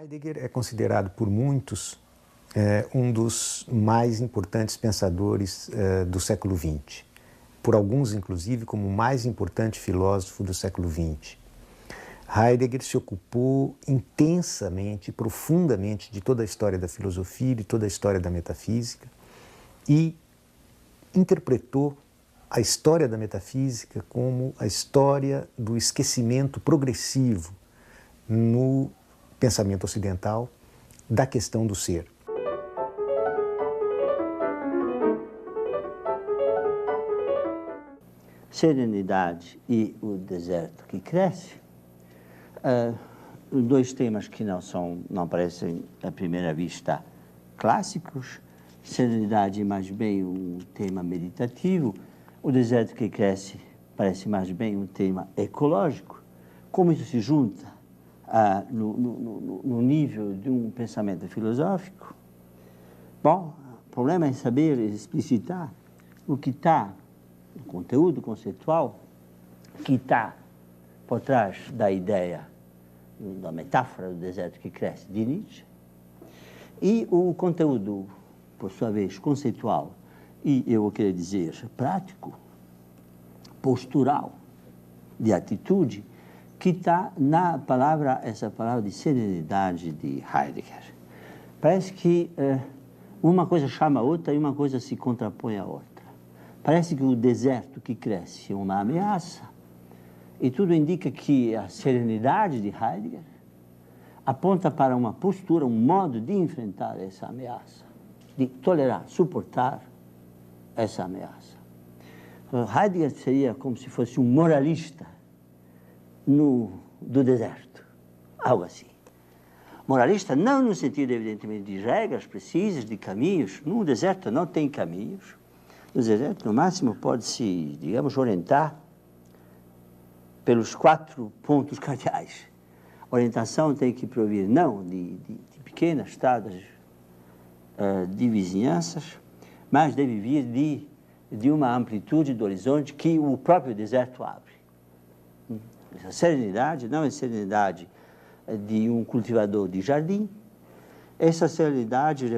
Heidegger é considerado por muitos um dos mais importantes pensadores do século XX. Por alguns, inclusive, como o mais importante filósofo do século XX. Heidegger se ocupou intensamente, profundamente de toda a história da filosofia, de toda a história da metafísica e interpretou a história da metafísica como a história do esquecimento progressivo no pensamento ocidental da questão do ser. Serenidade e o deserto que cresce, dois temas que não parecem à primeira vista clássicos. Serenidade mais bem um tema meditativo, o deserto que cresce parece mais bem um tema ecológico. Como isso se junta no nível de um pensamento filosófico? Bom, o problema é saber explicitar o que está, o conteúdo conceitual que está por trás da ideia, da metáfora do deserto que cresce de Nietzsche, e o conteúdo, por sua vez, conceitual e, eu vou querer dizer, prático, postural, de atitude, que está na palavra, essa palavra de serenidade de Heidegger. Parece que uma coisa chama a outra e uma coisa se contrapõe à outra. Parece que o deserto que cresce é uma ameaça, e tudo indica que a serenidade de Heidegger aponta para uma postura, um modo de enfrentar essa ameaça, de tolerar, suportar essa ameaça. Heidegger seria como se fosse um moralista do deserto, algo assim. Moralista não no sentido, evidentemente, de regras precisas, de caminhos. No deserto não tem caminhos. No deserto, no máximo, pode-se, digamos, orientar pelos 4 pontos cardeais. A orientação tem que provir não de pequenas estradas de vizinhanças, mas deve vir de uma amplitude do horizonte que o próprio deserto abre. Essa serenidade não é serenidade de um cultivador de jardim. Essa serenidade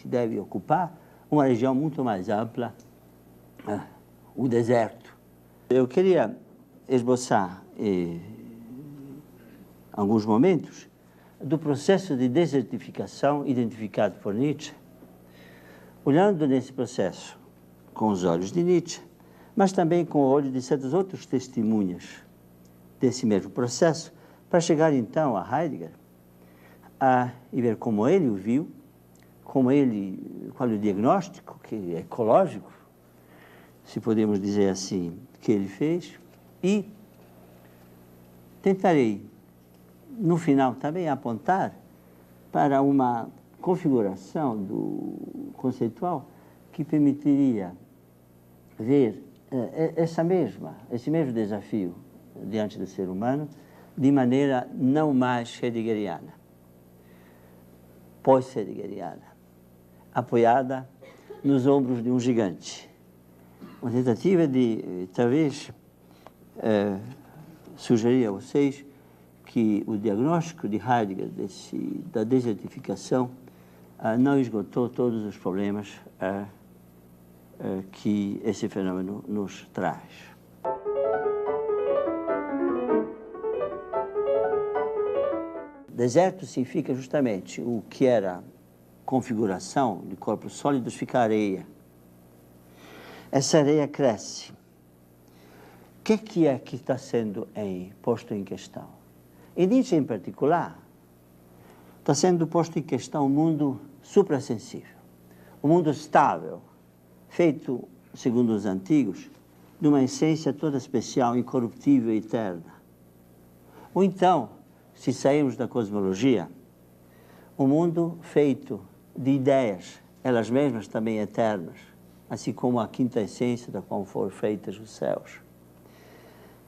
deve ocupar uma região muito mais ampla, o deserto. Eu queria esboçar alguns momentos do processo de desertificação identificado por Nietzsche, olhando nesse processo com os olhos de Nietzsche, mas também com o olho de certas outras testemunhas desse mesmo processo, para chegar então a Heidegger e ver como ele o viu, qual é o diagnóstico que é ecológico, se podemos dizer assim, que ele fez, e tentarei, no final, também apontar para uma configuração do conceitual que permitiria ver esse mesmo desafio diante do ser humano de maneira não mais heideggeriana, pós-heideggeriana, apoiada nos ombros de um gigante. Uma tentativa de, talvez, sugerir a vocês que o diagnóstico de Heidegger da desertificação não esgotou todos os problemas que esse fenômeno nos traz. Deserto significa justamente o que era configuração de corpos sólidos fica areia. Essa areia cresce. O que é que está sendo posto em questão? Em Nietzsche, em particular, está sendo posto em questão o mundo suprassensível, o mundo estável, feito, segundo os antigos, de uma essência toda especial, incorruptível e eterna. Ou então, se sairmos da cosmologia, o mundo feito de ideias elas mesmas também eternas, assim como a quinta essência da qual foram feitas os céus.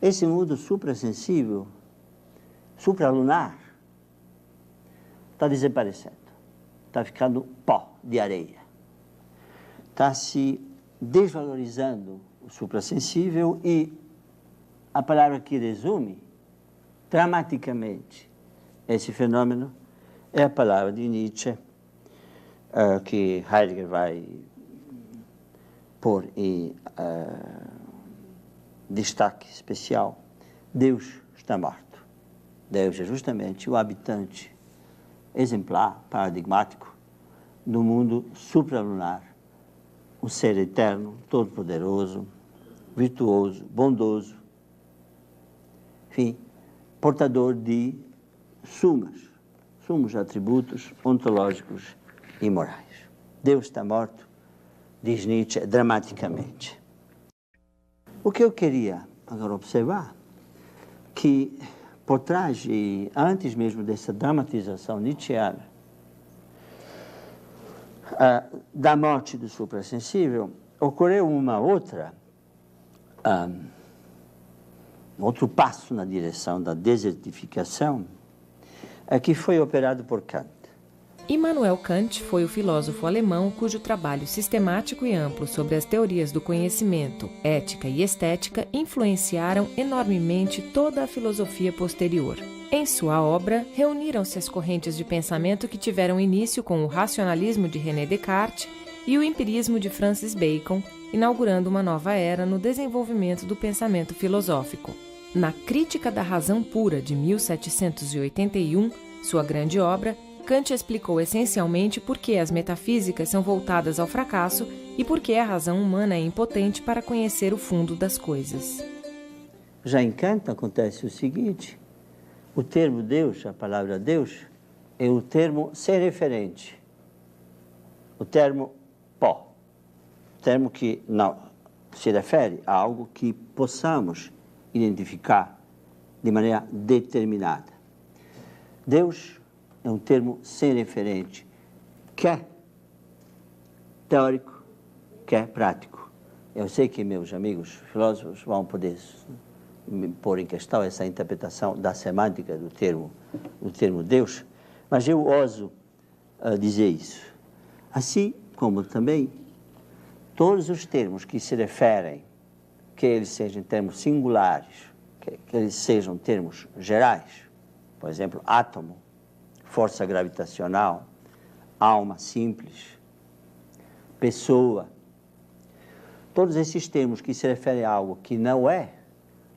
Esse mundo suprassensível, supralunar, está desaparecendo, está ficando pó de areia, está se desvalorizando o suprassensível e a palavra que resume dramaticamente esse fenômeno é a palavra de Nietzsche, que Heidegger vai pôr em destaque especial. Deus está morto. Deus é justamente o habitante exemplar, paradigmático do mundo supralunar, um ser eterno, todo-poderoso, virtuoso, bondoso, enfim, portador de sumos atributos ontológicos e morais. Deus está morto, diz Nietzsche, dramaticamente. O que eu queria agora observar, que por trás e antes mesmo dessa dramatização nietzschiana da morte do suprassensível, ocorreu outro passo na direção da desertificação, que foi operado por Kant. Immanuel Kant foi o filósofo alemão cujo trabalho sistemático e amplo sobre as teorias do conhecimento, ética e estética influenciaram enormemente toda a filosofia posterior. Em sua obra, reuniram-se as correntes de pensamento que tiveram início com o racionalismo de René Descartes e o empirismo de Francis Bacon, inaugurando uma nova era no desenvolvimento do pensamento filosófico. Na Crítica da Razão Pura, de 1781, sua grande obra, Kant explicou essencialmente por que as metafísicas são voltadas ao fracasso e por que a razão humana é impotente para conhecer o fundo das coisas. Já em Kant acontece o seguinte: o termo Deus, a palavra Deus, é o termo sem referente, o termo pó, o termo que não se refere a algo que possamos identificar de maneira determinada. Deus é um termo sem referente, quer teórico, quer prático. Eu sei que meus amigos filósofos vão poder pôr em questão essa interpretação da semântica do termo Deus, mas eu ouso dizer isso. Assim como também todos os termos que se referem, que eles sejam termos singulares, que eles sejam termos gerais, por exemplo, átomo, força gravitacional, alma simples, pessoa. Todos esses termos que se referem a algo que não é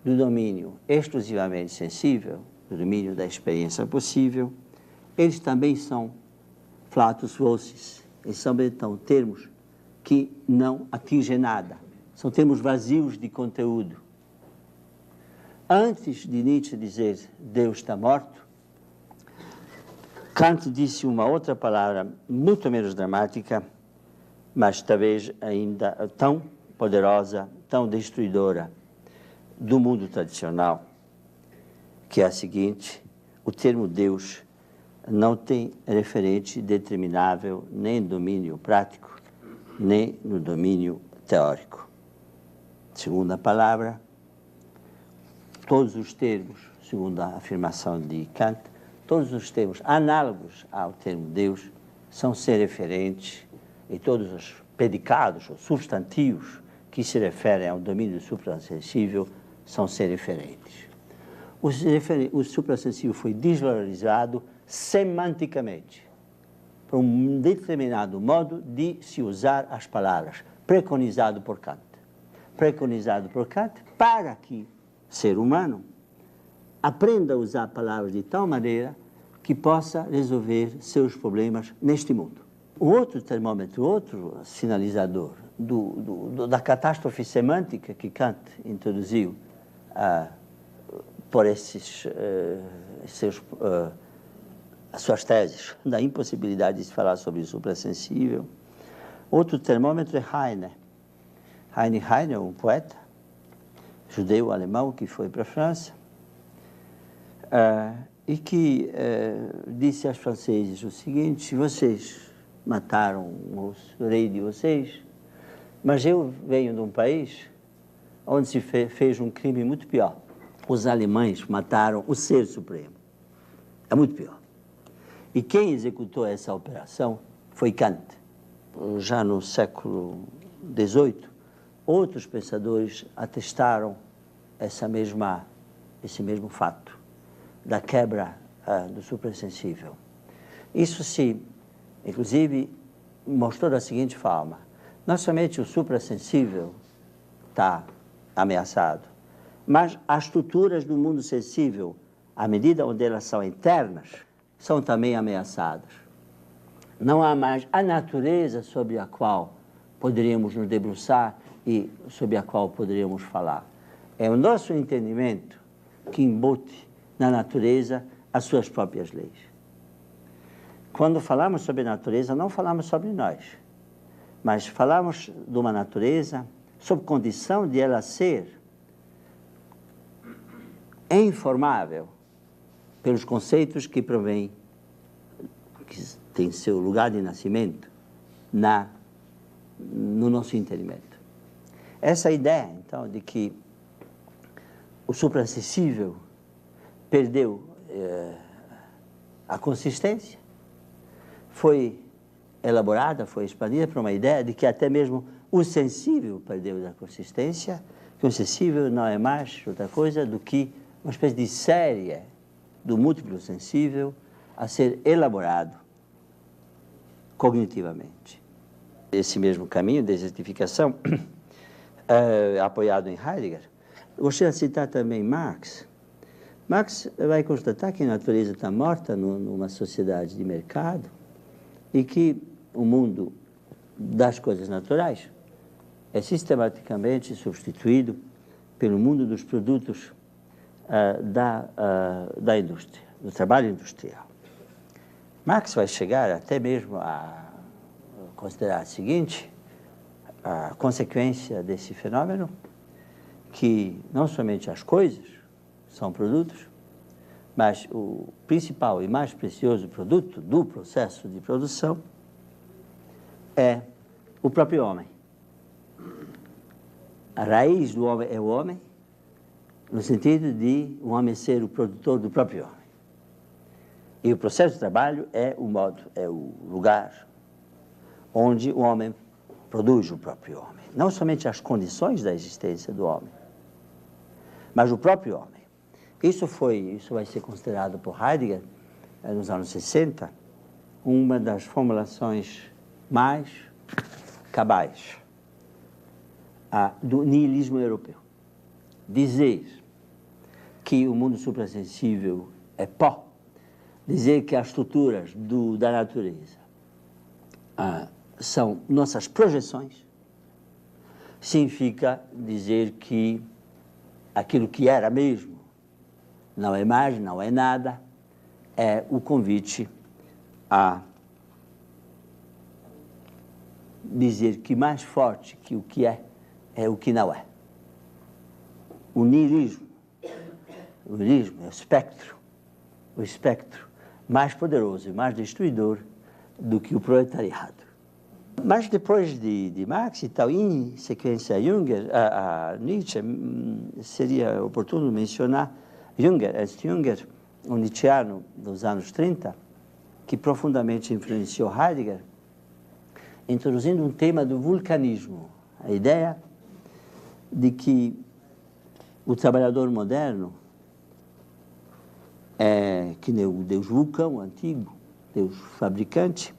do domínio exclusivamente sensível, do domínio da experiência possível, eles também são flatus vocis. Eles são, então, termos que não atingem nada. São termos vazios de conteúdo. Antes de Nietzsche dizer Deus está morto, Kant disse uma outra palavra muito menos dramática, mas talvez ainda tão poderosa, tão destruidora do mundo tradicional, que é a seguinte: o termo Deus não tem referente determinável nem no domínio prático, nem no domínio teórico. Segunda palavra, todos os termos, segundo a afirmação de Kant, todos os termos análogos ao termo Deus são sem referentes, e todos os predicados ou substantivos que se referem ao domínio suprassensível são sem referentes. O suprassensível foi desvalorizado semanticamente, por um determinado modo de se usar as palavras, preconizado por Kant. Preconizado por Kant para que o ser humano aprenda a usar palavras de tal maneira que possa resolver seus problemas neste mundo. O outro termômetro, outro sinalizador da catástrofe semântica que Kant introduziu por as suas teses, da impossibilidade de se falar sobre o suprassensível, outro termômetro é Heine. Heine é um poeta judeu-alemão que foi para a França, e que disse aos franceses o seguinte: vocês mataram os reis de vocês, mas eu venho de um país onde se fez um crime muito pior. Os alemães mataram o Ser Supremo. É muito pior. E quem executou essa operação foi Kant. Já no século XVIII, outros pensadores atestaram esse mesmo fato da quebra do suprassensível. Isso se, inclusive, mostrou da seguinte forma: não somente o suprassensível está ameaçado, mas as estruturas do mundo sensível, à medida onde elas são internas, são também ameaçadas. Não há mais a natureza sobre a qual poderíamos nos debruçar e sobre a qual poderíamos falar. É o nosso entendimento que embute na natureza as suas próprias leis. Quando falamos sobre natureza, não falamos sobre nós, mas falamos de uma natureza sob condição de ela ser informável pelos conceitos que provêm, que têm seu lugar de nascimento no nosso entendimento. Essa ideia, então, de que o suprassensível perdeu a consistência, foi elaborada, foi expandida para uma ideia de que até mesmo o sensível perdeu a consistência, que o sensível não é mais outra coisa do que uma espécie de série do múltiplo sensível a ser elaborado cognitivamente. Esse mesmo caminho de desertificação, apoiado em Heidegger, gostaria de citar também Marx. Marx vai constatar que a natureza está morta numa sociedade de mercado e que o mundo das coisas naturais é sistematicamente substituído pelo mundo dos produtos da indústria, do trabalho industrial. Marx vai chegar até mesmo a considerar o seguinte: a consequência desse fenômeno, que não somente as coisas são produtos, mas o principal e mais precioso produto do processo de produção é o próprio homem. A raiz do homem é o homem, no sentido de o homem ser o produtor do próprio homem. E o processo de trabalho é o modo, é o lugar onde o homem produz o próprio homem. Não somente as condições da existência do homem, mas o próprio homem. Isso vai ser considerado por Heidegger, nos anos 60, uma das formulações mais cabais do niilismo europeu. Dizer que o mundo suprassensível é pó, dizer que as estruturas da natureza são nossas projeções, significa dizer que aquilo que era mesmo não é mais, não é nada, é o convite a dizer que mais forte que o que é o que não é. O niilismo é o espectro mais poderoso e mais destruidor do que o proletariado. Mas depois de Marx e tal, em sequência a Nietzsche, seria oportuno mencionar Ernst Jünger, um nietzscheano dos anos 30, que profundamente influenciou Heidegger, introduzindo um tema do vulcanismo, a ideia de que o trabalhador moderno é que nem o deus vulcão antigo, deus fabricante,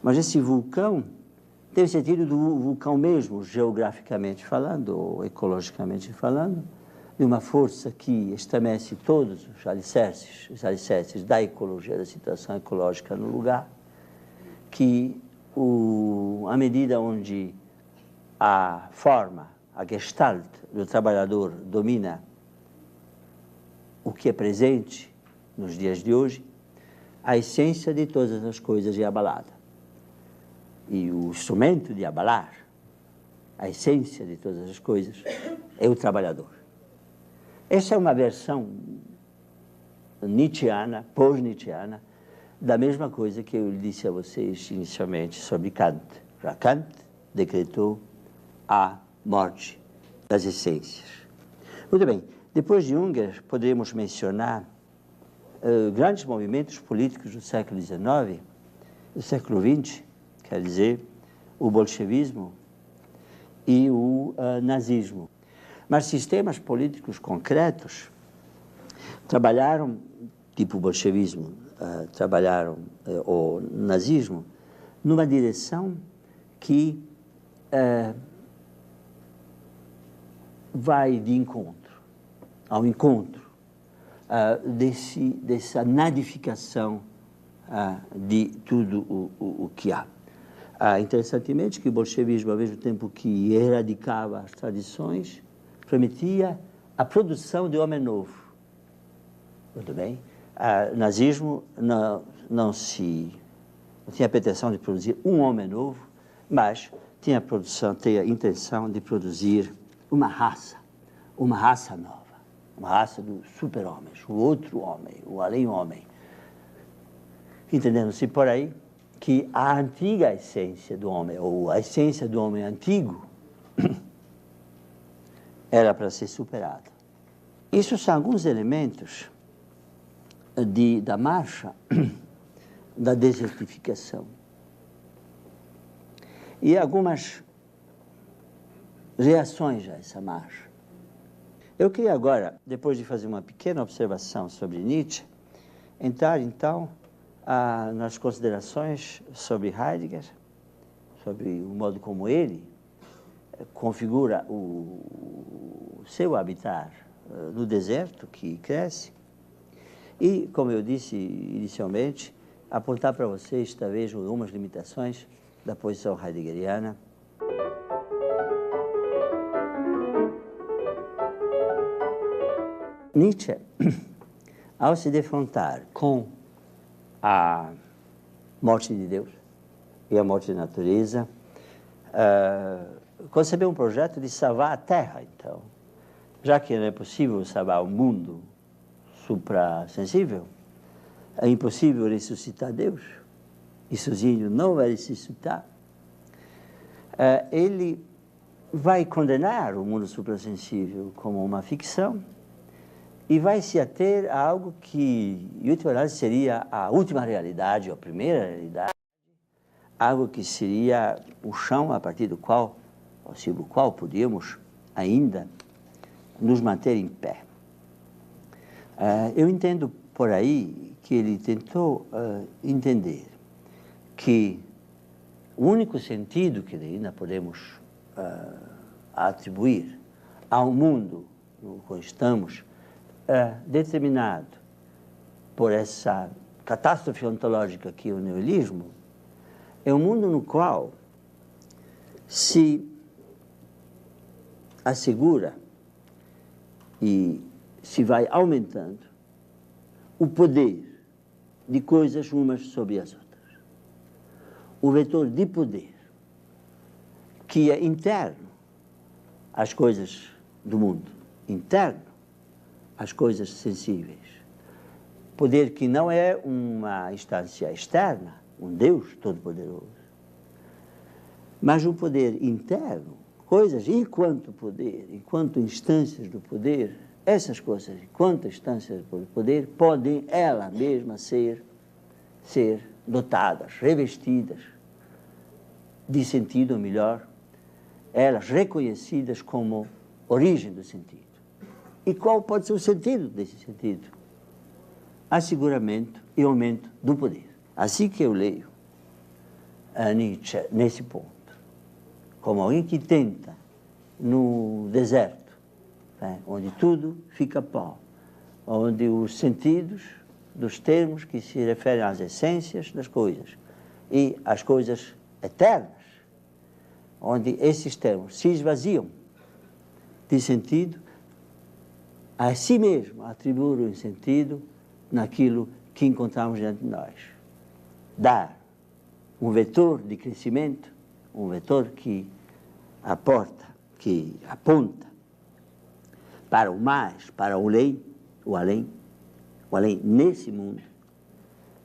mas esse vulcão tem o sentido do vulcão mesmo, geograficamente falando, ou ecologicamente falando, de uma força que estremece todos os alicerces da ecologia, da situação ecológica no lugar, que à medida onde a forma, a gestalt do trabalhador domina o que é presente nos dias de hoje, a essência de todas as coisas é abalada. E o instrumento de abalar a essência de todas as coisas é o trabalhador. Essa é uma versão nietzscheana, pós-nietzscheana, da mesma coisa que eu disse a vocês inicialmente sobre Kant. Já Kant decretou a morte das essências. Muito bem, depois de Unger, poderíamos mencionar grandes movimentos políticos do século XIX, do século XX, quer dizer, o bolchevismo e o nazismo. Mas sistemas políticos concretos trabalharam, tipo o bolchevismo, trabalharam o nazismo, numa direção que vai de encontro, ao encontro dessa nadificação de tudo o que há. Interessantemente que o bolchevismo, ao mesmo tempo que eradicava as tradições, prometia a produção de homem novo. Muito bem? O nazismo não tinha a pretensão de produzir um homem novo, mas tinha a intenção de produzir uma raça nova, uma raça dos super-homens, o outro homem, o além-homem. Entendendo-se por aí que a antiga essência do homem, ou a essência do homem antigo, era para ser superada. Isso são alguns elementos da marcha da desertificação. E algumas reações a essa marcha. Eu queria agora, depois de fazer uma pequena observação sobre Nietzsche, entrar então nas considerações sobre Heidegger, sobre o modo como ele configura o seu habitat no deserto que cresce e, como eu disse inicialmente, apontar para vocês talvez algumas limitações da posição heideggeriana. Nietzsche, ao se defrontar com a morte de Deus e a morte da natureza, concebeu um projeto de salvar a Terra, então. Já que não é possível salvar o mundo suprassensível, é impossível ressuscitar Deus, e sozinho não vai ressuscitar, ele vai condenar o mundo suprassensível como uma ficção e vai se ater a algo que, em última análise, seria a última realidade, ou a primeira realidade, algo que seria o chão a partir do qual, ou sobre o qual podíamos ainda nos manter em pé. Eu entendo por aí que ele tentou entender que o único sentido que ainda podemos atribuir ao mundo no qual estamos, determinado por essa catástrofe ontológica que é o niilismo, é um mundo no qual se assegura e se vai aumentando o poder de coisas umas sobre as outras. O vetor de poder que é interno às coisas do mundo, interno às coisas sensíveis. Poder que não é uma instância externa, um Deus todo-poderoso, mas um poder interno, coisas enquanto poder, enquanto instâncias do poder, essas coisas, enquanto instâncias do poder, podem elas mesmas ser dotadas, revestidas de sentido, ou melhor, elas reconhecidas como origem do sentido. E qual pode ser o sentido desse sentido? Asseguramento e aumento do poder. Assim que eu leio Nietzsche nesse ponto, como alguém que tenta, no deserto, onde tudo fica pó, onde os sentidos dos termos que se referem às essências das coisas e às coisas eternas, onde esses termos se esvaziam de sentido, a si mesmo atribuir um sentido naquilo que encontramos diante de nós. Dar um vetor de crescimento, um vetor que aponta para o mais, para o além nesse mundo,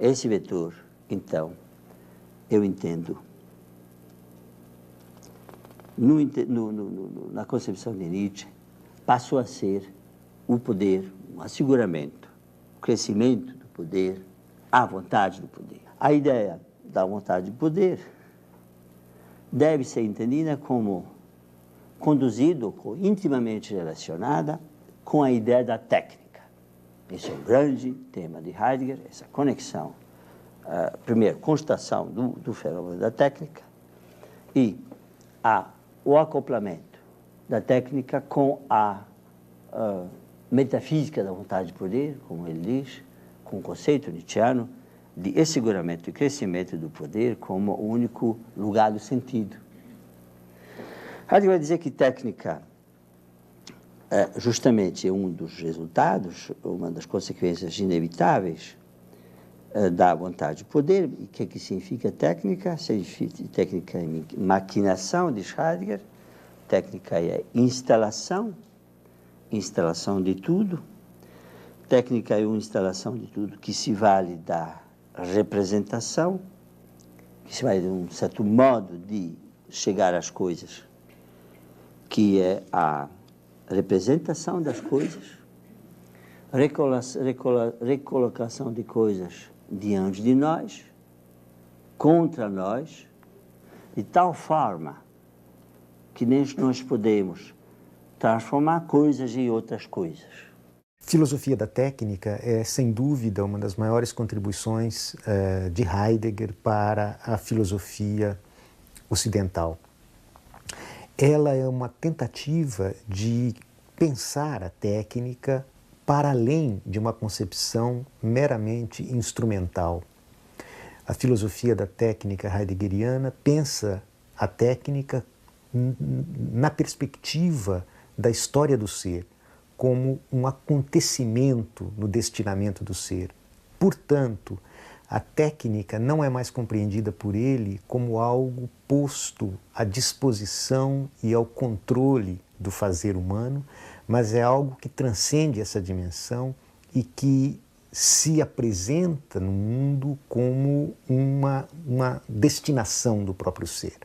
esse vetor, então, eu entendo, na concepção de Nietzsche, passou a ser o poder, um asseguramento, o crescimento do poder, a vontade do poder. A ideia da vontade de poder deve ser entendida como conduzida, intimamente relacionada com a ideia da técnica. Esse é o grande tema de Heidegger, essa conexão, primeiro, constatação do fenômeno da técnica e o acoplamento da técnica com a metafísica da vontade de poder, como ele diz, com o conceito nietzschiano de asseguramento e crescimento do poder como o único lugar do sentido. Heidegger vai dizer que técnica justamente é um dos resultados, uma das consequências inevitáveis da vontade de poder. E o que significa técnica? Técnica é maquinação, diz Heidegger. Técnica é instalação de tudo. Técnica é uma instalação de tudo que se vale da representação, que se vale de um certo modo de chegar às coisas, que é a representação das coisas, recolocação de coisas diante de nós, contra nós, de tal forma que nós podemos transformar coisas em outras coisas. Filosofia da técnica é, sem dúvida, uma das maiores contribuições de Heidegger para a filosofia ocidental. Ela é uma tentativa de pensar a técnica para além de uma concepção meramente instrumental. A filosofia da técnica heideggeriana pensa a técnica na perspectiva da história do ser, como um acontecimento no destinamento do ser. Portanto, a técnica não é mais compreendida por ele como algo posto à disposição e ao controle do fazer humano, mas é algo que transcende essa dimensão e que se apresenta no mundo como uma destinação do próprio ser.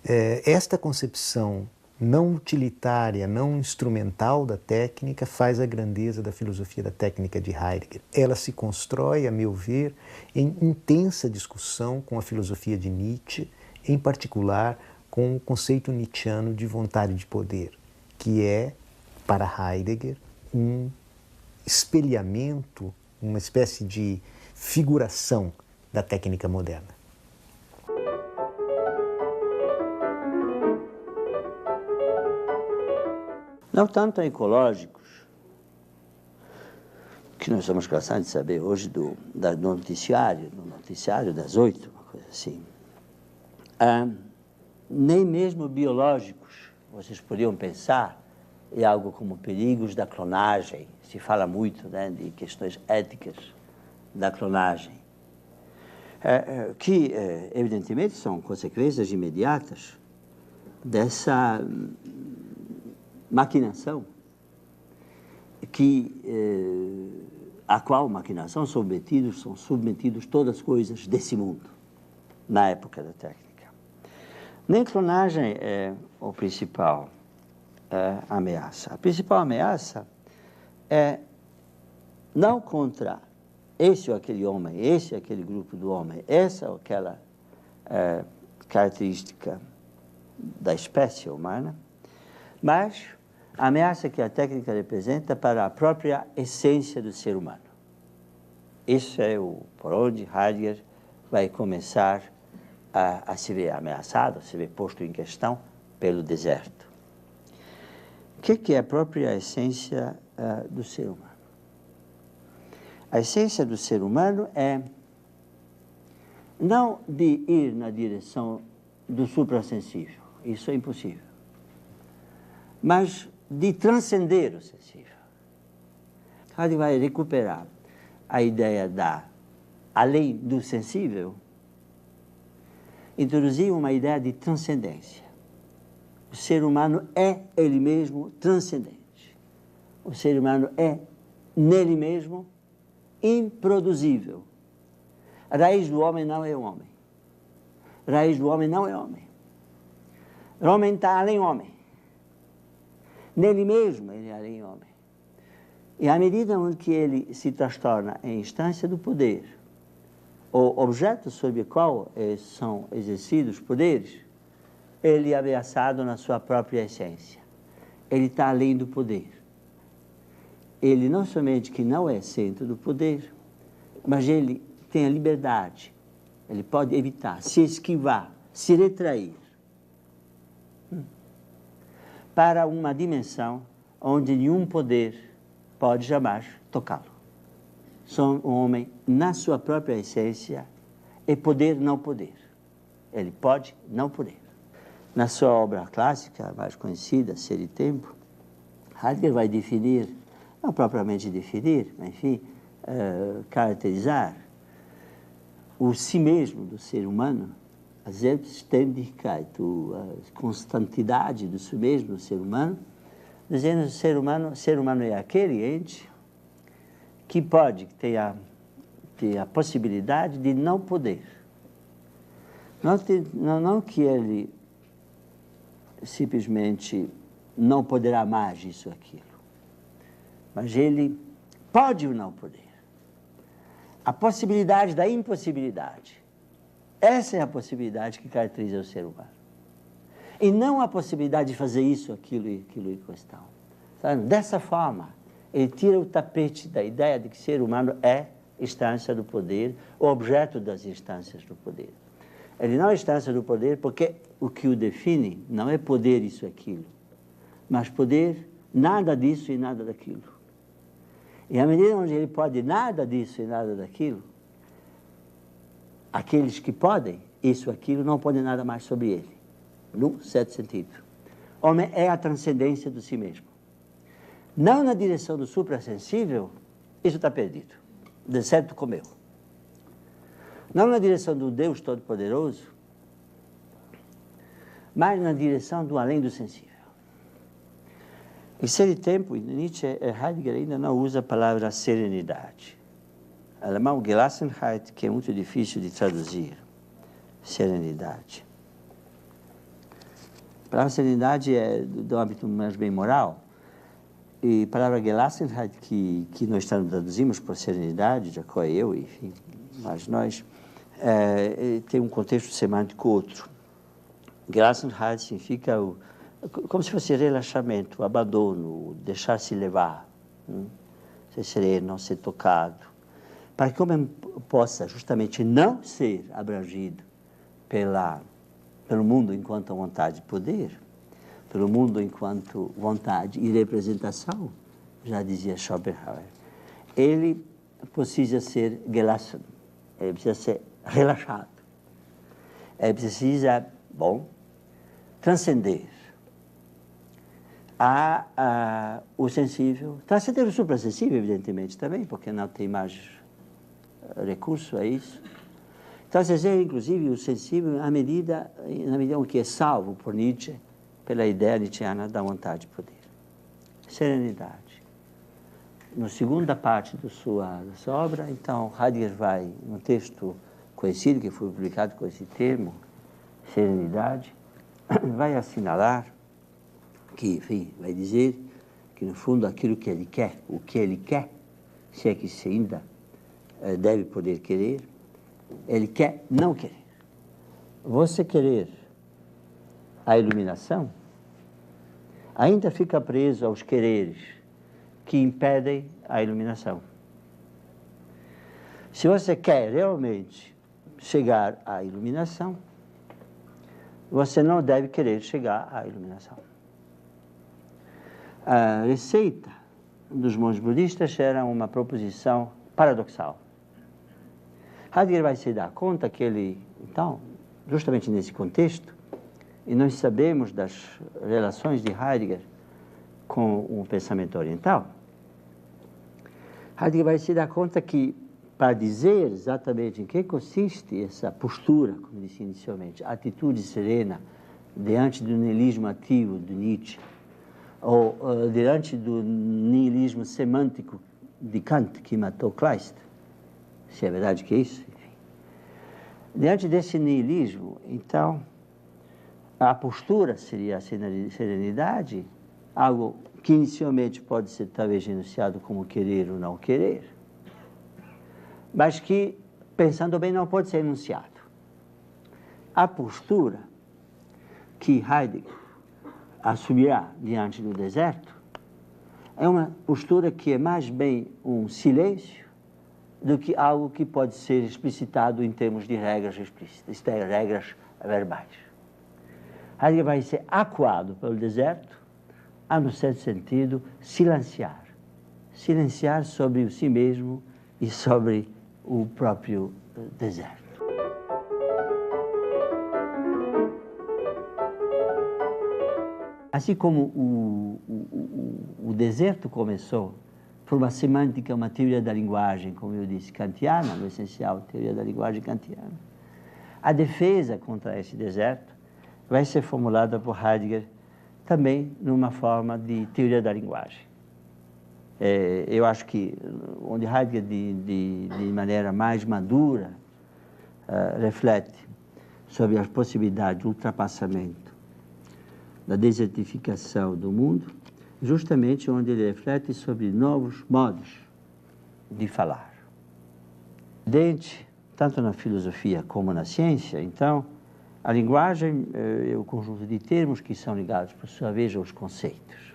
Esta concepção não utilitária, não instrumental da técnica faz a grandeza da filosofia da técnica de Heidegger. Ela se constrói, a meu ver, em intensa discussão com a filosofia de Nietzsche, em particular com o conceito nietzschiano de vontade de poder, que é, para Heidegger, um espelhamento, uma espécie de figuração da técnica moderna. Não tanto ecológicos, que nós estamos cansados de saber hoje do noticiário das 8, uma coisa assim. Nem mesmo biológicos, vocês poderiam pensar em algo como perigos da clonagem. Se fala muito, né, de questões éticas da clonagem, que evidentemente são consequências imediatas dessa maquinação, a qual maquinação são submetidos todas as coisas desse mundo, na época da técnica. Nem clonagem é a principal ameaça. A principal ameaça é não contra esse ou aquele homem, esse ou aquele grupo do homem, essa ou aquela característica da espécie humana, mas a ameaça que a técnica representa para a própria essência do ser humano. Isso é por onde Heidegger vai começar a se ver ameaçado, a se ver posto em questão pelo deserto. O que é a própria essência do ser humano? A essência do ser humano é não de ir na direção do suprassensível, isso é impossível, mas de transcender o sensível. Heidegger vai recuperar a ideia além do sensível, introduzir uma ideia de transcendência. O ser humano é ele mesmo transcendente. O ser humano é nele mesmo improduzível. A raiz do homem não é o homem. A raiz do homem não é homem. O homem está além do homem. Nele mesmo ele é além do homem. E à medida em que ele se transtorna em instância do poder, o objeto sobre o qual são exercidos os poderes, ele é ameaçado na sua própria essência. Ele está além do poder. Ele não somente que não é centro do poder, mas ele tem a liberdade. Ele pode evitar, se esquivar, se retrair para uma dimensão onde nenhum poder pode jamais tocá-lo. São um homem na sua própria essência e poder não poder. Ele pode não poder. Na sua obra clássica, mais conhecida, Ser e Tempo, Heidegger vai definir, não propriamente definir, mas enfim, caracterizar o si mesmo do ser humano, a Selbstständigkeit, a constantidade do si mesmo do ser humano, dizendo que o ser humano é aquele ente que pode ter a possibilidade de não poder. Não que ele simplesmente não poderá mais isso ou aquilo, mas ele pode ou não poder. A possibilidade da impossibilidade. Essa é a possibilidade que caracteriza o ser humano. E não a possibilidade de fazer isso, aquilo e questão. Sabe? Dessa forma, ele tira o tapete da ideia de que o ser humano é instância do poder, o objeto das instâncias do poder. Ele não é instância do poder porque o que o define não é poder isso, aquilo, mas poder nada disso e nada daquilo. E à medida onde ele pode nada disso e nada daquilo, aqueles que podem isso, aquilo, não podem nada mais sobre ele, num certo sentido. Homem é a transcendência do si mesmo. Não na direção do suprassensível, isso está perdido, de certo como eu. Não na direção do Deus Todo-Poderoso, mas na direção do além do sensível. Em Ser e Tempo, Nietzsche, Heidegger ainda não usa a palavra serenidade. O alemão Gelassenheit, que é muito difícil de traduzir, serenidade. A palavra serenidade é do âmbito mais bem moral, e a palavra Gelassenheit, que nós traduzimos por serenidade, já que eu, enfim, mas nós, tem um contexto semântico outro. Gelassenheit significa como se fosse relaxamento, abandono, deixar-se levar, ser sereno, ser tocado, para que o homem possa justamente não ser abrangido pelo mundo enquanto vontade de poder, pelo mundo enquanto vontade e representação, já dizia Schopenhauer. Ele precisa ser gelassen, ele precisa ser relaxado, ele precisa, transcender o sensível, transcender o suprassensível, evidentemente, também, porque não tem mais recurso a isso. Transcender, inclusive, o sensível na medida em que é salvo por Nietzsche, pela ideia nietzschiana da vontade de poder. Serenidade. Na segunda parte da sua obra, então, Heidegger vai, num texto conhecido, que foi publicado com esse termo, serenidade, vai assinalar que, enfim, vai dizer que, no fundo, aquilo que ele quer, o que ele quer, se é que se ainda deve poder querer, ele quer não querer. Você querer a iluminação, ainda fica preso aos quereres que impedem a iluminação. Se você quer realmente chegar à iluminação, você não deve querer chegar à iluminação. A receita dos monges budistas era uma proposição paradoxal. Heidegger vai se dar conta que ele, então, justamente nesse contexto, e nós sabemos das relações de Heidegger com o pensamento oriental, Heidegger vai se dar conta que, para dizer exatamente em que consiste essa postura, como disse inicialmente, a atitude serena diante do niilismo ativo de Nietzsche, ou diante do niilismo semântico de Kant, que matou Kleist, se é verdade que é isso, enfim. Diante desse niilismo, então, a postura seria a serenidade, algo que inicialmente pode ser talvez enunciado como querer ou não querer, mas que, pensando bem, não pode ser enunciado. A postura que Heidegger assumirá diante do deserto é uma postura que é mais bem um silêncio do que algo que pode ser explicitado em termos de regras explícitas, isto é, regras verbais. Heidegger vai ser acuado pelo deserto a, no certo sentido, silenciar. Silenciar sobre o si mesmo e sobre o próprio deserto. Assim como o deserto começou por uma semântica, uma teoria da linguagem, como eu disse, kantiana, no essencial, teoria da linguagem kantiana, a defesa contra esse deserto vai ser formulada por Heidegger também numa forma de teoria da linguagem. Eu acho que onde Heidegger, de maneira mais madura, reflete sobre as possibilidades de ultrapassamento da desertificação do mundo, justamente onde ele reflete sobre novos modos de falar. Tanto na filosofia como na ciência, então, a linguagem é o conjunto de termos que são ligados, por sua vez, aos conceitos.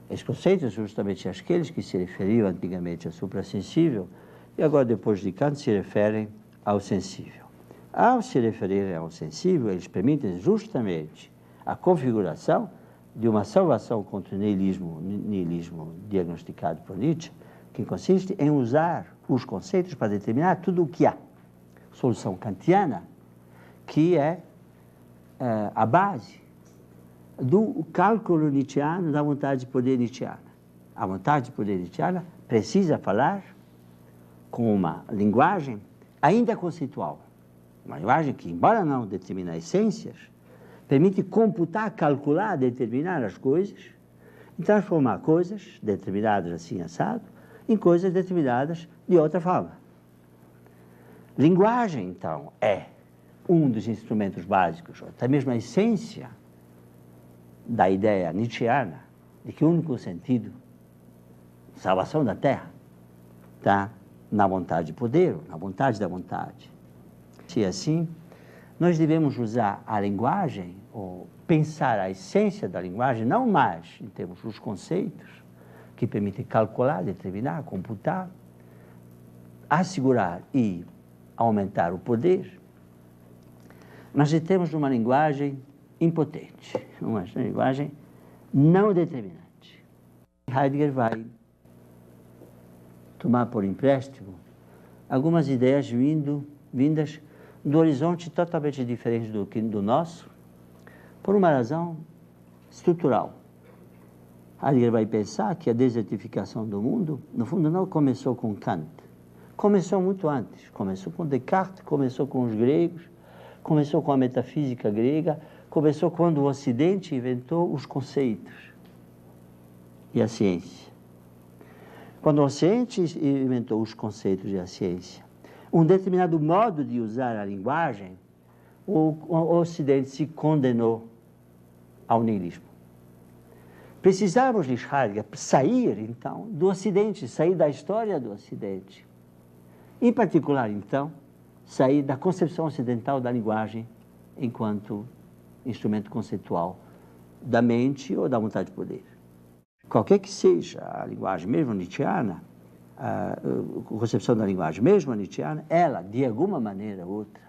Esses conceitos são justamente aqueles que se referiam antigamente ao suprassensível e agora, depois de Kant, se referem ao sensível. Ao se referirem ao sensível, eles permitem justamente a configuração de uma salvação contra o niilismo diagnosticado por Nietzsche, que consiste em usar os conceitos para determinar tudo o que há. Solução kantiana, que é a base do cálculo nietzscheano da vontade de poder nietzscheana. A vontade de poder nietzscheana precisa falar com uma linguagem ainda conceitual. Uma linguagem que, embora não determine essências, permite computar, calcular, determinar as coisas e transformar coisas determinadas assim, assado, em coisas determinadas de outra forma. Linguagem, então, é um dos instrumentos básicos, até mesmo a essência da ideia nietzscheana de que o único sentido de salvação da Terra está na vontade de poder, na vontade da vontade. Se é assim, nós devemos usar a linguagem, ou pensar a essência da linguagem, não mais em termos dos conceitos, que permitem calcular, determinar, computar, assegurar e aumentar o poder, mas em termos de uma linguagem impotente, uma linguagem não determinante. Heidegger vai tomar por empréstimo algumas ideias vindas do horizonte totalmente diferente do nosso, por uma razão estrutural. Heidegger vai pensar que a desertificação do mundo, no fundo, não começou com Kant. Começou muito antes. Começou com Descartes, começou com os gregos, começou com a metafísica grega, começou quando o Ocidente inventou os conceitos e a ciência. Quando o Ocidente inventou os conceitos e a ciência, um determinado modo de usar a linguagem, o Ocidente se condenou ao niilismo. Precisávamos, diz Heidegger, sair, então, do Ocidente, sair da história do Ocidente. Em particular, então, sair da concepção ocidental da linguagem enquanto instrumento conceitual da mente ou da vontade de poder. Qualquer que seja a linguagem, mesmo nietzscheana, a concepção da linguagem, mesmo a nietzscheana, ela, de alguma maneira ou outra,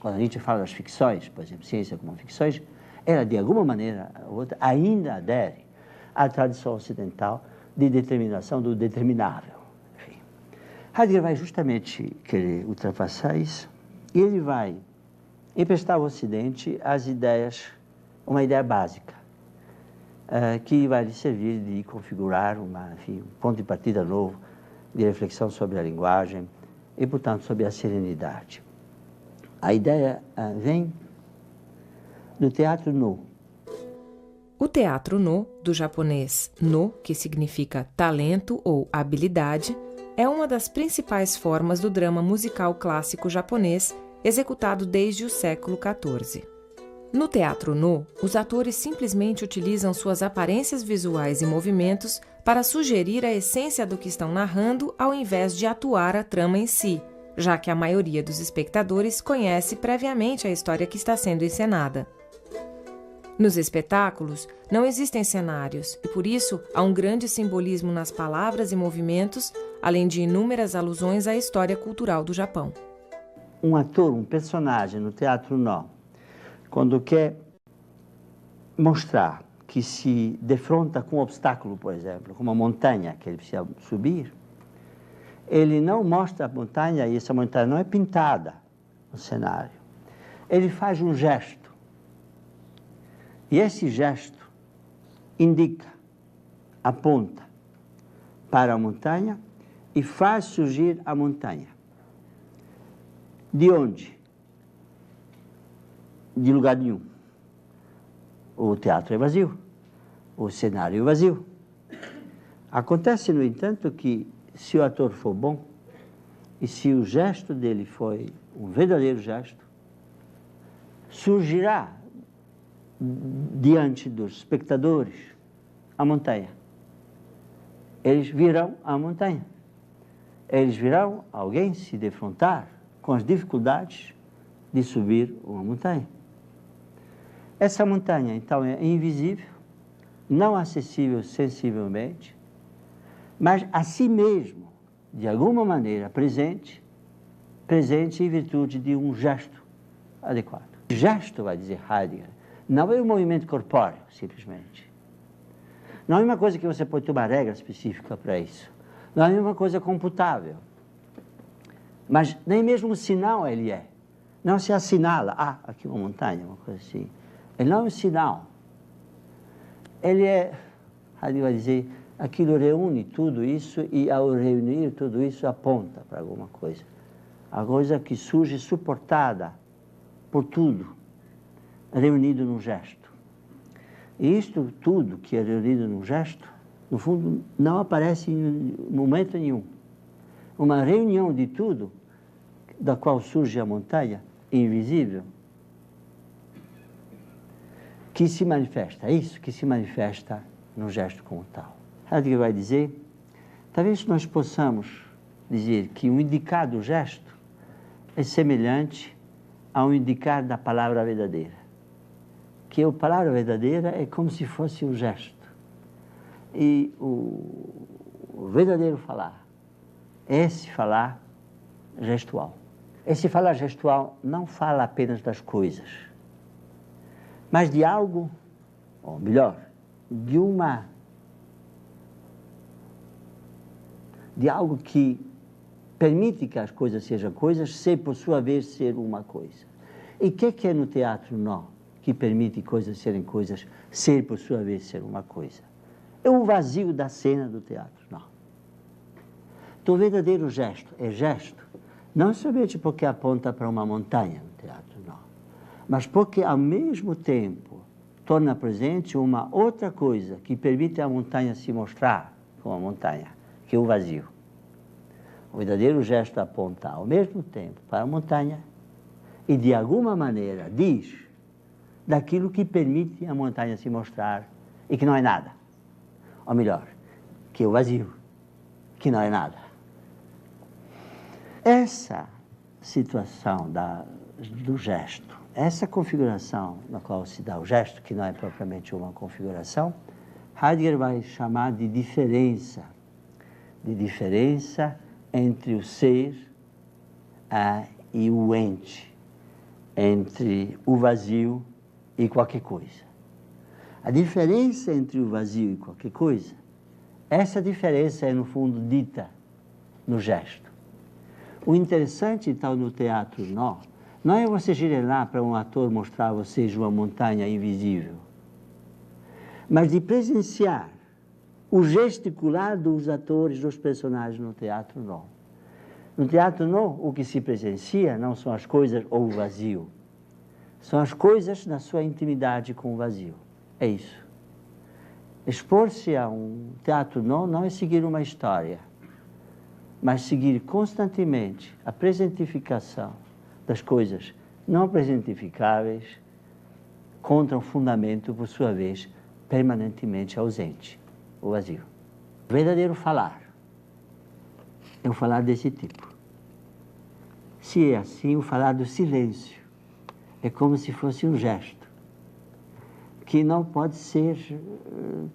quando Nietzsche fala das ficções, por exemplo, ciência como ficções, ela, de alguma maneira ou outra, ainda adere à tradição ocidental de determinação do determinável. Enfim, Heidegger vai justamente querer ultrapassar isso e ele vai emprestar ao Ocidente as ideias, uma ideia básica, que vai lhe servir de configurar um ponto de partida novo de reflexão sobre a linguagem e, portanto, sobre a serenidade. A ideia vem do teatro no. O teatro no, do japonês no, que significa talento ou habilidade, é uma das principais formas do drama musical clássico japonês executado desde o século XIV. No teatro no, os atores simplesmente utilizam suas aparências visuais e movimentos para sugerir a essência do que estão narrando ao invés de atuar a trama em si, já que a maioria dos espectadores conhece previamente a história que está sendo encenada. Nos espetáculos, não existem cenários e, por isso, há um grande simbolismo nas palavras e movimentos, além de inúmeras alusões à história cultural do Japão. Um ator, um personagem no teatro no, quando quer mostrar que se defronta com um obstáculo, por exemplo, com uma montanha que ele precisa subir, ele não mostra a montanha, e essa montanha não é pintada no cenário. Ele faz um gesto. E esse gesto indica, aponta para a montanha e faz surgir a montanha. De onde? De lugar nenhum. O teatro é vazio, o cenário é vazio. Acontece, no entanto, que se o ator for bom e se o gesto dele foi um verdadeiro gesto, surgirá diante dos espectadores a montanha. Eles virão a montanha. Eles virão alguém se defrontar com as dificuldades de subir uma montanha. Essa montanha, então, é invisível, não acessível sensivelmente, mas a si mesmo, de alguma maneira, presente em virtude de um gesto adequado. Gesto, vai dizer Heidegger, não é um movimento corpóreo, simplesmente. Não é uma coisa que você pode ter uma regra específica para isso. Não é uma coisa computável. Mas nem mesmo o sinal ele é. Não se assinala, aqui uma montanha, uma coisa assim. Ele não é um sinal. Ele é, Heidegger vai dizer, aquilo reúne tudo isso e ao reunir tudo isso aponta para alguma coisa. A coisa que surge suportada por tudo, reunido num gesto. E isto tudo que é reunido num gesto, no fundo, não aparece em momento nenhum. Uma reunião de tudo, da qual surge a montanha, invisível, que se manifesta, é isso que se manifesta no gesto como tal. Heidegger vai dizer, talvez nós possamos dizer que um indicado gesto é semelhante a um indicado da palavra verdadeira. Que a palavra verdadeira é como se fosse um gesto. E o verdadeiro falar é esse falar gestual. Esse falar gestual não fala apenas das coisas, mas de algo, ou melhor, de algo que permite que as coisas sejam coisas, sem por sua vez ser uma coisa. E o que é no teatro nó que permite coisas serem coisas, sem por sua vez ser uma coisa? É o vazio da cena do teatro nó. Então, o verdadeiro gesto é gesto, não somente porque aponta para uma montanha no teatro nó, mas porque, ao mesmo tempo, torna presente uma outra coisa que permite a montanha se mostrar como a montanha, que é o vazio. O verdadeiro gesto aponta, ao mesmo tempo, para a montanha e, de alguma maneira, diz daquilo que permite a montanha se mostrar e que não é nada. Ou melhor, que é o vazio, que não é nada. Essa situação do gesto, essa configuração na qual se dá o gesto, que não é propriamente uma configuração, Heidegger vai chamar de diferença entre o ser e o ente, entre o vazio e qualquer coisa. A diferença entre o vazio e qualquer coisa, essa diferença é, no fundo, dita no gesto. O interessante, então, no teatro nó, não é você girar para um ator mostrar a vocês uma montanha invisível, mas de presenciar o gesticular dos atores, dos personagens no teatro nó. No teatro nó, o que se presencia não são as coisas ou o vazio, são as coisas na sua intimidade com o vazio. É isso. Expor-se a um teatro nó não é seguir uma história, mas seguir constantemente a presentificação das coisas não presentificáveis contra um fundamento, por sua vez, permanentemente ausente, o vazio. O verdadeiro falar é um falar desse tipo. Se é assim, o falar do silêncio é como se fosse um gesto que não pode ser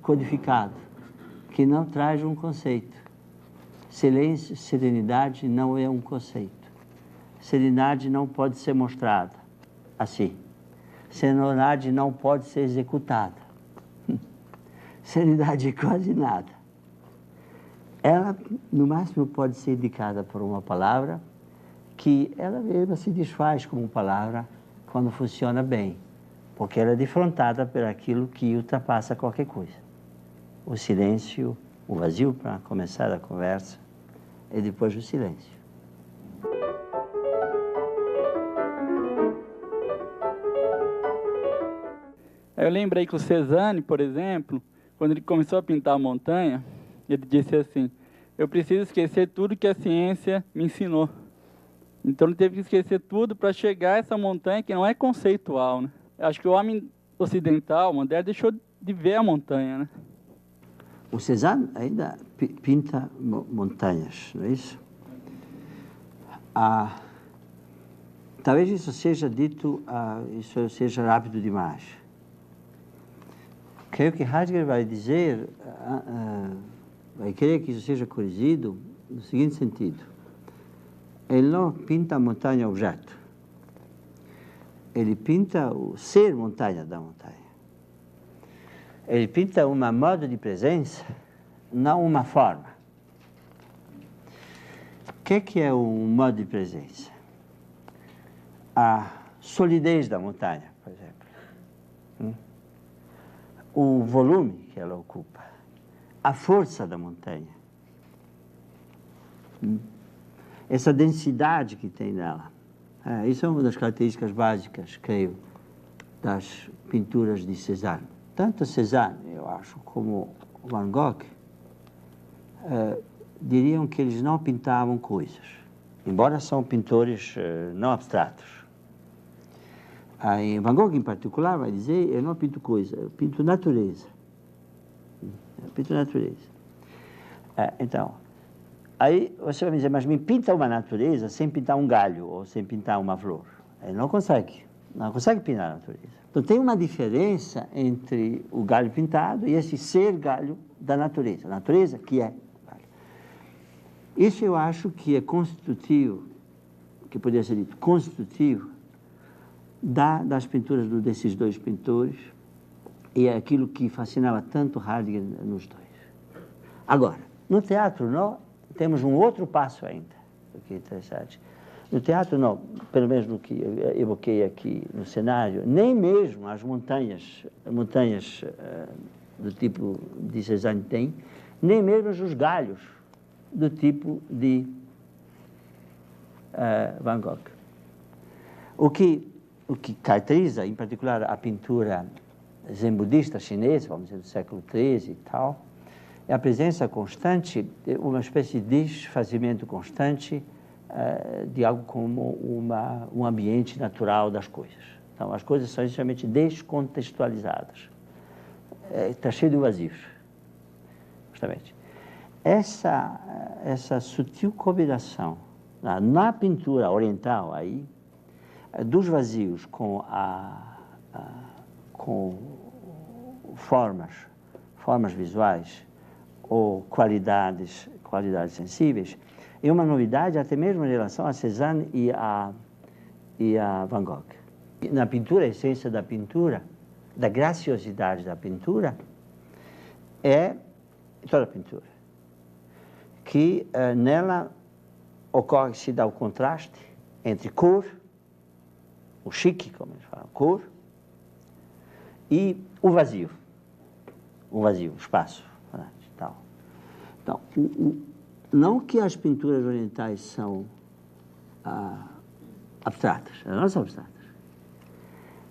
codificado, que não traz um conceito. Silêncio, serenidade não é um conceito. Serenidade não pode ser mostrada assim. Serenidade não pode ser executada. Serenidade é quase nada. Ela, no máximo, pode ser indicada por uma palavra que ela mesma se desfaz como palavra quando funciona bem, porque ela é defrontada por aquilo que ultrapassa qualquer coisa. O silêncio, o vazio, para começar a conversa, e depois o silêncio. Eu lembrei que o Cézanne, por exemplo, quando ele começou a pintar a montanha, ele disse assim: eu preciso esquecer tudo que a ciência me ensinou. Então ele teve que esquecer tudo para chegar a essa montanha que não é conceitual, né? Eu acho que o homem ocidental, moderno, deixou de ver a montanha, né? O Cézanne ainda pinta montanhas, não é isso? Talvez isso seja dito, isso seja rápido demais. Creio que Heidegger vai dizer, vai querer que isso seja corrigido no seguinte sentido: ele não pinta a montanha objeto, ele pinta o ser montanha da montanha. Ele pinta uma modo de presença, não uma forma. O que é um modo de presença? A solidez da montanha, por exemplo. O volume que ela ocupa. A força da montanha. Essa densidade que tem nela. Isso é uma das características básicas, creio, das pinturas de Cézanne. Tanto Cézanne, eu acho, como Van Gogh, diriam que eles não pintavam coisas, embora são pintores não abstratos. Em Van Gogh, em particular, vai dizer: eu não pinto coisa, eu pinto natureza. Eu pinto natureza. Então, aí você vai me dizer: mas me pinta uma natureza sem pintar um galho ou sem pintar uma flor. Ele não consegue pintar a natureza. Então, tem uma diferença entre o galho pintado e esse ser galho da natureza. A natureza que é galho. Isso eu acho que é constitutivo, que poderia ser dito constitutivo, das pinturas desses dois pintores, e é aquilo que fascinava tanto Heidegger nos dois. Agora, no teatro, nós temos um outro passo ainda, o que é interessante. No teatro, não, pelo menos no que eu evoquei aqui no cenário, nem mesmo as montanhas do tipo de Cézanne tem, nem mesmo os galhos do tipo de Van Gogh. O que caracteriza, em particular, a pintura zen-budista chinesa, vamos dizer, do século XIII e tal, é a presença constante, uma espécie de desfazimento constante de algo como um ambiente natural das coisas. Então, as coisas são extremamente descontextualizadas. Está cheio de vazios, justamente. Essa sutil combinação na pintura oriental aí, dos vazios com formas visuais ou qualidades sensíveis, é uma novidade até mesmo em relação a Cézanne e a Van Gogh. Na pintura, a essência da pintura, da graciosidade da pintura, é toda a pintura. Que nela se dá o contraste entre cor, o chique, como eles falam, cor, e o vazio, o espaço. Tal. Então, não que as pinturas orientais são abstratas, elas não são abstratas.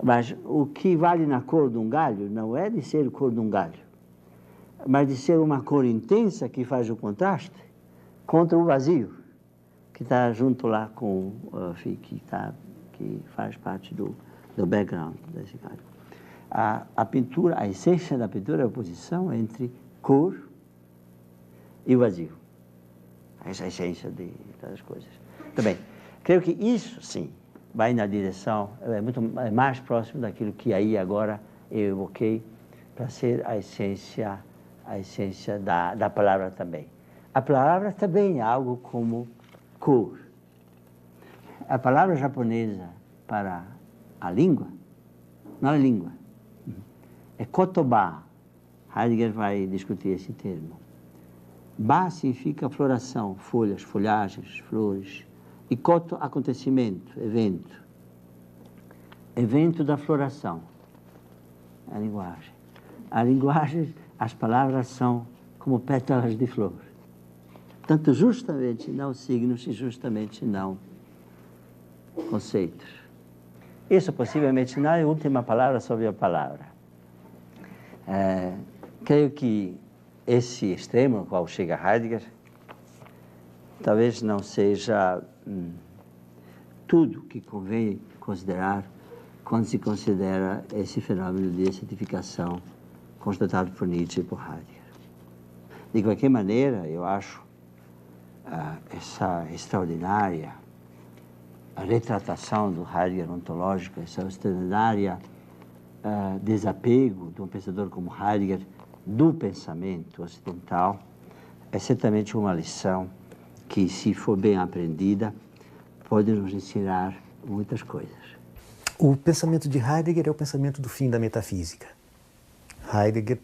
Mas o que vale na cor de um galho não é de ser a cor de um galho, mas de ser uma cor intensa que faz o contraste contra o vazio, que está junto lá com, que está que faz parte do background desse cara. A pintura, a essência da pintura é a oposição entre cor e vazio. Essa é a essência das coisas. Também, creio que isso, sim, vai na direção, é mais próximo daquilo que aí agora eu evoquei para ser a essência da palavra também. A palavra também é algo como cor. A palavra japonesa para a língua, não é língua, é kotoba. Heidegger vai discutir esse termo. Ba significa floração, folhas, folhagens, flores. E koto, acontecimento, evento. Evento da floração. A linguagem. A linguagem, as palavras são como pétalas de flor. Tanto justamente não signos e justamente não conceitos. Isso possivelmente não é a última palavra sobre a palavra. Creio que esse extremo ao qual chega Heidegger talvez não seja tudo que convém considerar quando se considera esse fenômeno de certificação constatado por Nietzsche e por Heidegger. De qualquer maneira, eu acho essa extraordinária retratação do Heidegger ontológico, essa extraordinária desapego de um pensador como Heidegger do pensamento ocidental, é certamente uma lição que, se for bem aprendida, pode nos ensinar muitas coisas. O pensamento de Heidegger é o pensamento do fim da metafísica. Heidegger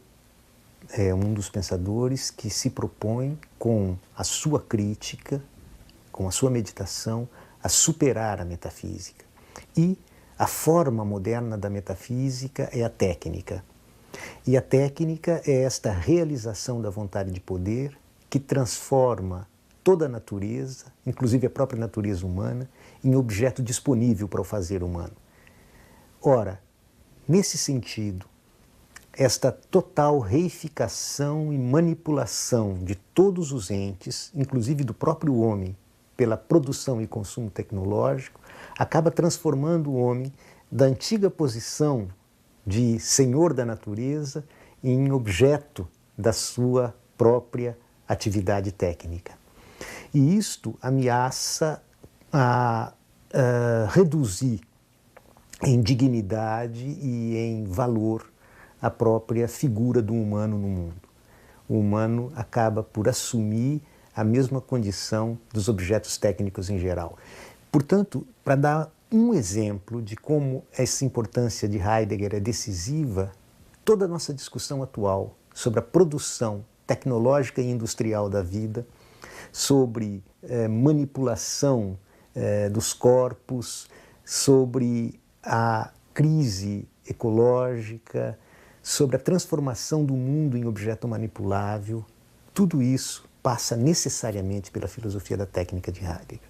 é um dos pensadores que se propõe, com a sua crítica, com a sua meditação, a superar a metafísica. E a forma moderna da metafísica é a técnica. E a técnica é esta realização da vontade de poder que transforma toda a natureza, inclusive a própria natureza humana, em objeto disponível para o fazer humano. Ora, nesse sentido, esta total reificação e manipulação de todos os entes, inclusive do próprio homem, pela produção e consumo tecnológico, acaba transformando o homem da antiga posição de senhor da natureza em objeto da sua própria atividade técnica. E isto ameaça a reduzir em dignidade e em valor a própria figura do humano no mundo. O humano acaba por assumir a mesma condição dos objetos técnicos em geral. Portanto, para dar um exemplo de como essa importância de Heidegger é decisiva, toda a nossa discussão atual sobre a produção tecnológica e industrial da vida, sobre manipulação dos corpos, sobre a crise ecológica, sobre a transformação do mundo em objeto manipulável, tudo isso passa necessariamente pela filosofia da técnica de Heidegger.